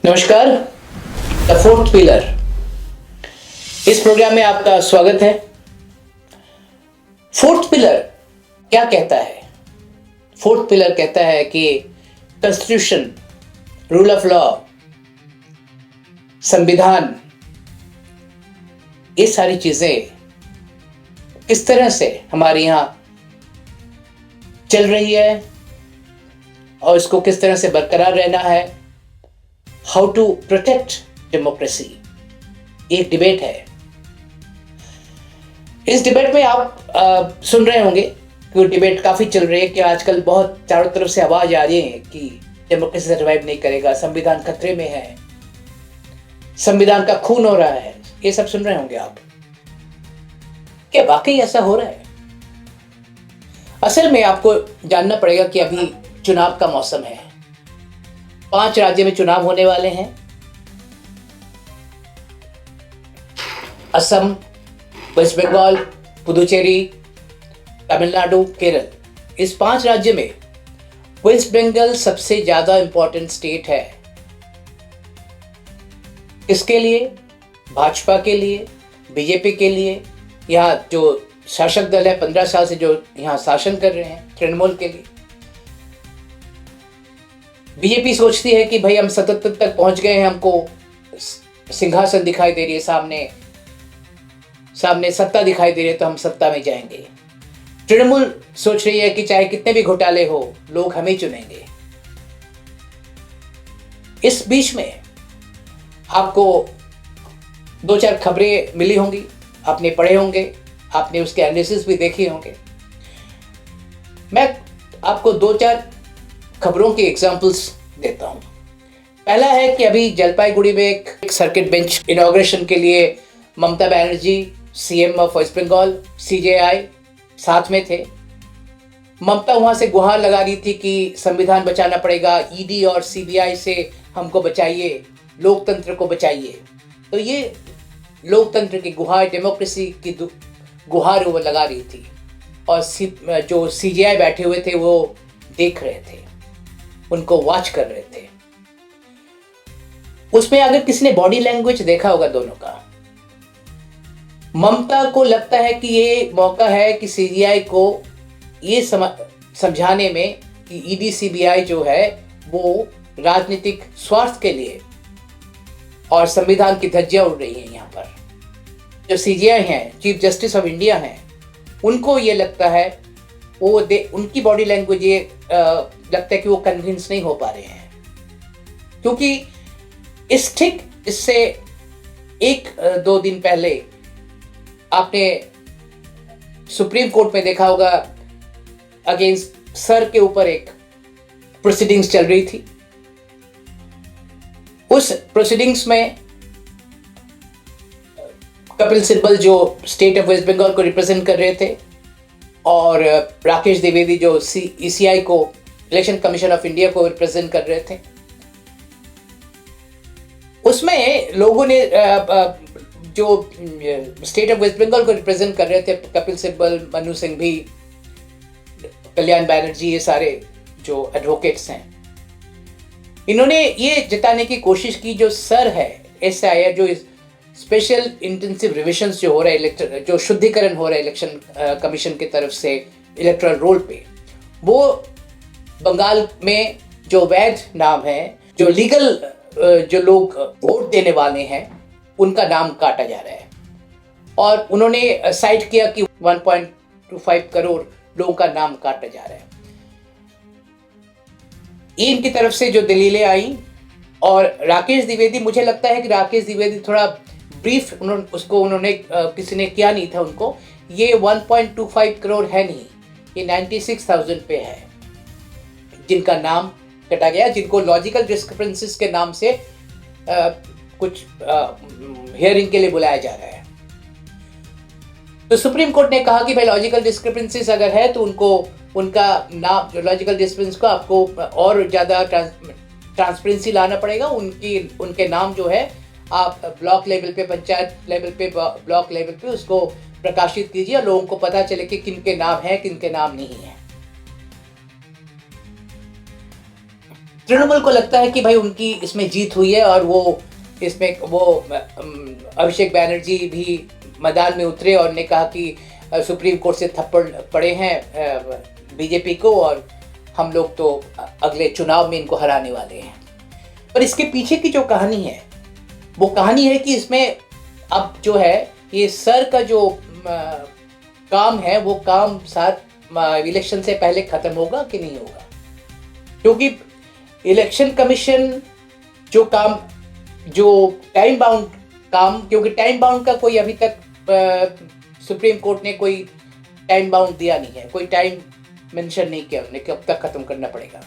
नमस्कार। The fourth pillar, इस programme में आपका स्वागत है। फोर्थ पिलर क्या कहता है? फोर्थ पिलर कहता है कि कॉन्स्टिट्यूशन, रूल ऑफ लॉ, संविधान, ये सारी चीजें किस तरह से हमारे यहाँ चल रही है और इसको किस तरह से बरकरार रहना है। हाउ टू प्रोटेक्ट डेमोक्रेसी, एक डिबेट है। इस डिबेट में आप सुन रहे होंगे कि डिबेट काफी चल रही है कि आजकल बहुत चारों तरफ से आवाज आ रही है कि डेमोक्रेसी सर्वाइव नहीं करेगा, संविधान खतरे में है, संविधान का खून हो रहा है। ये सब सुन रहे होंगे आप। क्या वाकई ऐसा हो रहा है? असल में आपको जानना पड़ेगा कि अभी चुनाव का मौसम है। 5 राज्य में चुनाव होने वाले हैं। असम, वेस्ट बंगाल, पुदुचेरी, तमिलनाडु, केरल। इस 5 राज्य में वेस्ट बंगाल सबसे ज्यादा इंपॉर्टेंट स्टेट है। इसके लिए, भाजपा के लिए, बीजेपी के लिए, यहाँ जो शासक दल है 15 साल से जो यहाँ शासन कर रहे हैं, तृणमूल के लिए। बीजेपी सोचती है कि भाई हम 77 तक पहुंच गए हैं, हमको सिंहासन दिखाई दे रही है, सामने सत्ता दिखाई दे रही है, तो हम सत्ता में जाएंगे। तृणमूल सोच रही है कि चाहे कितने भी घोटाले हो, लोग हमें चुनेंगे। इस बीच में आपको 2-4 खबरें मिली होंगी, आपने पढ़े होंगे, आपने उसके एनालिसिस भी देखे होंगे। मैं आपको 2-4 खबरों के एग्जाम्पल्स देता हूं। पहला है कि अभी जलपाईगुड़ी में एक सर्किट बेंच इनॉग्रेशन के लिए Mamata Banerjee, CM of West Bengal, CJI साथ में थे। ममता वहां से गुहार लगा रही थी कि संविधान बचाना पड़ेगा, ईडी और सीबीआई से हमको बचाइए, लोकतंत्र को बचाइए। तो ये लोकतंत्र की गुहार, डेमोक्रेसी की गुहार वो लगा रही थी। और जो सीजेआई बैठे हुए थे वो देख रहे थे, उनको वॉच कर रहे थे। उसमें अगर किसी ने बॉडी लैंग्वेज देखा होगा दोनों का, ममता को लगता है कि ये मौका है कि सीबीआई को ये समझाने में कि ईडी सीबीआई जो है वो राजनीतिक स्वार्थ के लिए और संविधान की धज्जियां उड़ रही हैं। यहाँ पर जो सीजेआई हैं, चीफ जस्टिस ऑफ इंडिया हैं, उनको ये लगता है, उनकी बॉडी लैंग्वेज ये लगता है कि वो कन्विंस नहीं हो पा रहे हैं। क्योंकि इससे 1-2 दिन पहले आपने सुप्रीम कोर्ट में देखा होगा, अगेंस्ट सर के ऊपर एक प्रोसीडिंग्स चल रही थी। उस प्रोसीडिंग्स में कपिल सिब्बल जो स्टेट ऑफ वेस्ट बंगाल को रिप्रेजेंट कर रहे थे और राकेश द्विवेदी जो ईसीआई को, इलेक्शन कमीशन ऑफ इंडिया को रिप्रेजेंट कर रहे थे, उसमें लोगों ने जो स्टेट ऑफ वेस्ट बंगाल को रिप्रेजेंट कर रहे थे, कपिल सिब्बल, मनु सिंघवी, कल्याण बैनर्जी, ये सारे जो एडवोकेट्स हैं, इन्होंने ये जताने की कोशिश की जो सर है, एसआई, जो स्पेशल इंटेंसिव रिविजन्स जो हो रहा है, जो शुद्धिकरण हो रहा है इलेक्शन कमीशन की तरफ से इलेक्टोरल रोल पे, वो बंगाल में जो वैध नाम है, जो लीगल जो लोग वोट देने वाले हैं, उनका नाम काटा जा रहा है। और उन्होंने साइट किया कि 1.25 करोड़ लोगों का नाम काटा जा रहा है। ये इनकी तरफ से जो दलीलें आई। और राकेश द्विवेदी, मुझे लगता है कि राकेश द्विवेदी थोड़ा ब्रीफ उन्होंने किसी ने किया नहीं था उनको। ये 1.25 करोड़ है नहीं, ये 96,000 पे है जिनका नाम कटा गया, जिनको लॉजिकल डिस्क्रिपेंसीज के नाम से कुछ हियरिंग के लिए बुलाया जा रहा है। तो सुप्रीम कोर्ट ने कहा कि भाई लॉजिकल डिस्क्रिपेंसीज अगर है तो उनका नाम, जो लॉजिकल डिस्क्रिपेंसी को आपको और ज़्यादा ट्रांसपेरेंसी लाना पड़ेगा। उनके नाम जो है आप ब्लॉक लेवल पे, पंचायत लेवल पे, ब्लॉक लेवल पे उसको प्रकाशित कीजिए और लोगों को पता चले कि किनके नाम है, किनके नाम नहीं है। तृणमूल को लगता है कि भाई उनकी इसमें जीत हुई है और वो इसमें वो अभिषेक बैनर्जी भी मैदान में उतरे और ने कहा कि सुप्रीम कोर्ट से थप्पड़ पड़े हैं बीजेपी को और हम लोग तो अगले चुनाव में इनको हराने वाले हैं। पर इसके पीछे की जो कहानी है वो कहानी है कि इसमें अब जो है ये सर का जो काम है वो काम साथ इलेक्शन से पहले खत्म होगा कि नहीं होगा, क्योंकि इलेक्शन कमीशन जो काम जो टाइम बाउंड काम, क्योंकि टाइम बाउंड का कोई अभी तक सुप्रीम कोर्ट ने कोई टाइम बाउंड दिया नहीं है, कोई टाइम मेंशन नहीं किया उन्होंने कब तक खत्म करना पड़ेगा।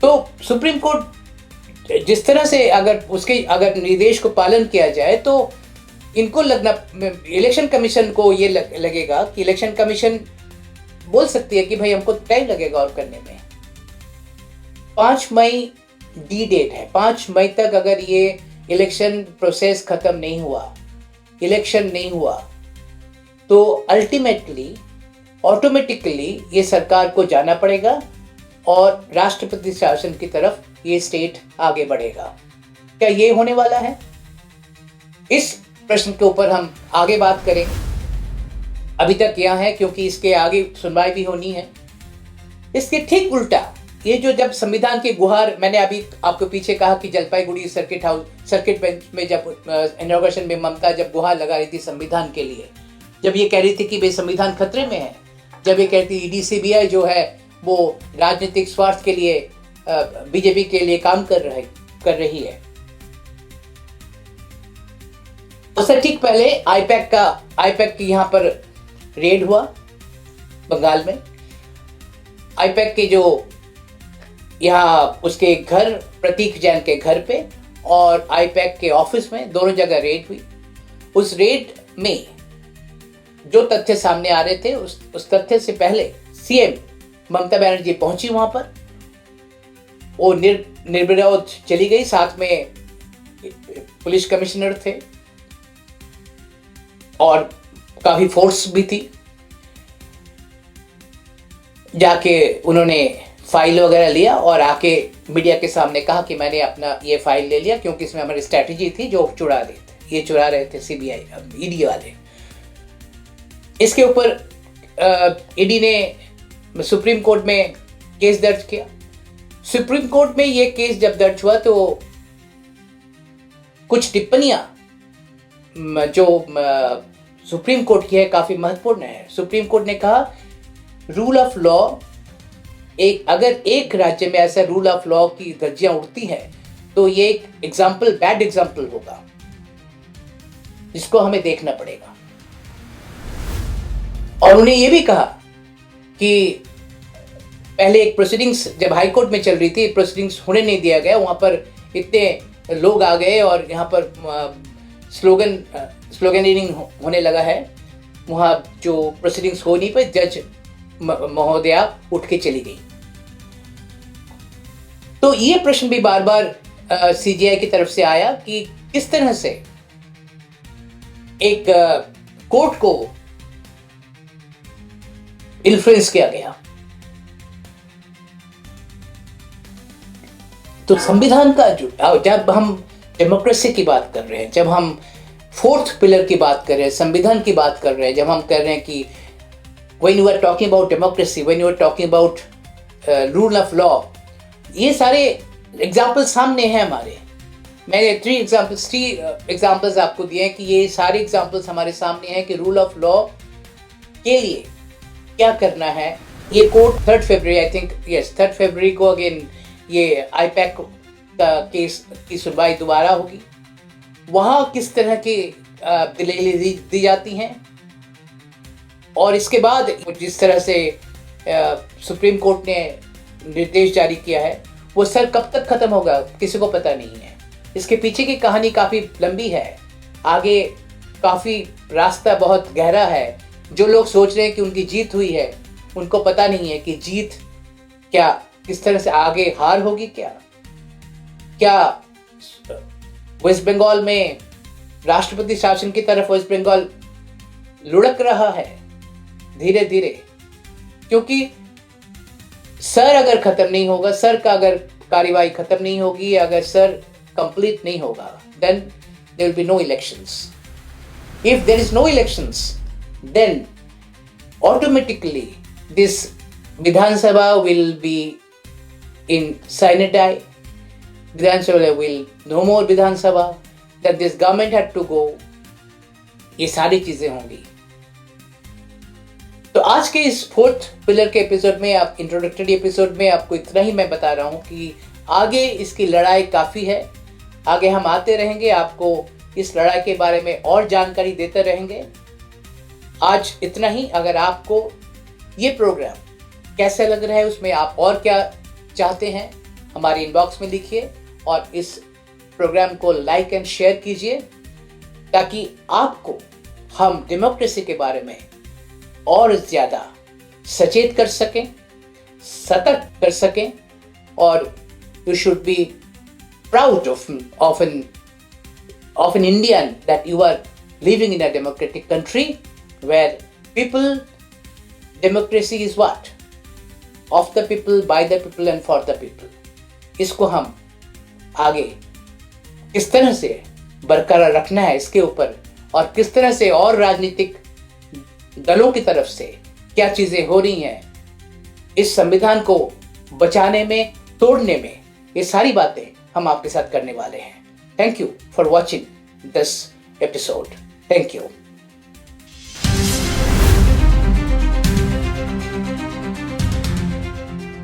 तो सुप्रीम कोर्ट जिस तरह से अगर निर्देश को पालन किया जाए तो इनको लगना, इलेक्शन कमीशन को ये लगेगा कि इलेक्शन कमीशन बोल सकती है कि भाई हमको टाइम लगेगा और करने में। 5 मई डी डेट है, 5 मई तक अगर ये इलेक्शन प्रोसेस खत्म नहीं हुआ, इलेक्शन नहीं हुआ, तो अल्टीमेटली ऑटोमेटिकली ये सरकार को जाना पड़ेगा और राष्ट्रपति शासन की तरफ ये स्टेट आगे बढ़ेगा। क्या ये होने वाला है? इस प्रश्न के ऊपर हम आगे बात करें। अभी तक यहाँ है क्योंकि इसके आगे सुनवाई भी होनी है। इसके ठीक उल्टा ये जो जब संविधान की गुहार, मैंने अभी आपको पीछे कहा कि जलपाईगुड़ी सर्किट बेंच में जब इनॉग्रेशन में ममता जब गुहार लगा रही थी संविधान के लिए, जब ये कह रही थी कि भाई संविधान खतरे में है, जब ये कहती ईडी सीबीआई जो है वो राजनीतिक स्वार्थ के लिए बीजेपी के लिए काम कर रही है, उससे ठीक पहले आईपैक की यहाँ पर रेड हुआ बंगाल में। आईपैक के जो यहाँ उसके घर, प्रतीक जैन के घर पे और आईपैक के ऑफिस में, दोनों जगह रेड हुई। उस रेड में जो तथ्य सामने आ रहे थे उस तथ्य से पहले सीएम ममता बनर्जी पहुंची वहां पर, वो निर्विरोध चली गई, साथ में पुलिस कमिश्नर थे और काफी फोर्स भी थी। जाके उन्होंने फाइल वगैरह लिया और आके मीडिया के सामने कहा कि मैंने अपना ये फाइल ले लिया क्योंकि इसमें हमारी स्ट्रैटेजी थी जो चुरा रहे थे सीबीआई ईडी वाले। इसके ऊपर ईडी ने सुप्रीम कोर्ट में केस दर्ज किया। सुप्रीम कोर्ट में ये केस जब दर्ज हुआ तो कुछ टिप्पणियां जो सुप्रीम कोर्ट की है काफी महत्वपूर्ण है। सुप्रीम कोर्ट ने कहा रूल ऑफ लॉ, अगर एक राज्य में ऐसा रूल ऑफ लॉ की धज्जियां उड़ती हैं तो ये एक बैड एग्जाम्पल होगा जिसको हमें देखना पड़ेगा। और उन्हें यह भी कहा कि पहले एक प्रोसीडिंग्स जब हाई कोर्ट में चल रही थी, प्रोसीडिंग्स होने नहीं दिया गया, वहां पर इतने लोग आ गए और यहाँ पर स्लोगनिंग होने लगा है, वहां जो प्रोसीडिंग्स हो नहीं पाई, जज महोदया उठ के चली गई। तो ये प्रश्न भी बार बार सीजीआई की तरफ से आया कि किस तरह से एक कोर्ट को इन्फ्लुएंस किया गया। तो संविधान का जब हम डेमोक्रेसी की बात कर रहे हैं, जब हम 4th पिलर की बात कर रहे हैं, संविधान की बात कर रहे हैं, जब हम कह रहे हैं कि when you are talking about democracy, when you are talking about rule of law, ये सारे एग्जाम्पल सामने हैं हमारे। मैंने 3 एग्जाम्पल्स आपको दिए हैं कि ये सारे एग्जाम्पल्स हमारे सामने हैं कि रूल ऑफ लॉ के लिए क्या करना है। ये कोर्ट 3 फरवरी को अगेन ये आईपैक का केस की सुनवाई दोबारा होगी। वहाँ किस तरह की दलीलें दी जाती हैं और इसके बाद जिस तरह से सुप्रीम कोर्ट ने निर्देश जारी किया है वो सर कब तक खत्म होगा किसी को पता नहीं है। इसके पीछे की कहानी काफ़ी लंबी है, आगे काफ़ी रास्ता बहुत गहरा है। जो लोग सोच रहे हैं कि उनकी जीत हुई है उनको पता नहीं है कि जीत क्या, किस तरह से आगे हार होगी। क्या वेस्ट बंगाल में राष्ट्रपति शासन की तरफ वेस्ट बंगाल लुढ़क रहा है धीरे धीरे, क्योंकि सर अगर खत्म नहीं होगा, सर का अगर कार्यवाही खत्म नहीं होगी, अगर सर कंप्लीट नहीं होगा, then there will be no elections. If there is no elections, then automatically this Vidhan Sabha will be in sine die. Vidhan Sabha will no more Vidhan Sabha. That this government had to go. ये सारी चीजें होंगी. तो आज के इस 4th pillar के episode में, आप इंट्रोडक्टरी एपिसोड में आपको इतना ही मैं बता रहा हूं कि आगे इसकी लड़ाई काफी है. आगे हम आते रहेंगे, आपको इस लड़ाई के बारे में और जानकारी देते रहेंगे. आज इतना ही. अगर आपको ये प्रोग्राम कैसा लग रहा है, उसमें आप और क्या चाहते हैं, हमारे इनबॉक्स में लिखिए और इस प्रोग्राम को लाइक एंड शेयर कीजिए, ताकि आपको हम डेमोक्रेसी के बारे में और ज़्यादा सचेत कर सकें, सतर्क कर सकें. और you should be proud of an Indian that you are living in a democratic country where democracy is what? Of the people, by the people and for the people. इसको हम आगे किस तरह से बरकरार रखना है, इसके ऊपर, और किस तरह से और राजनीतिक दलों की तरफ से क्या चीजें हो रही हैं इस संविधान को बचाने में, तोड़ने में, ये सारी बातें हम आपके साथ करने वाले हैं. Thank you for watching this episode. Thank you.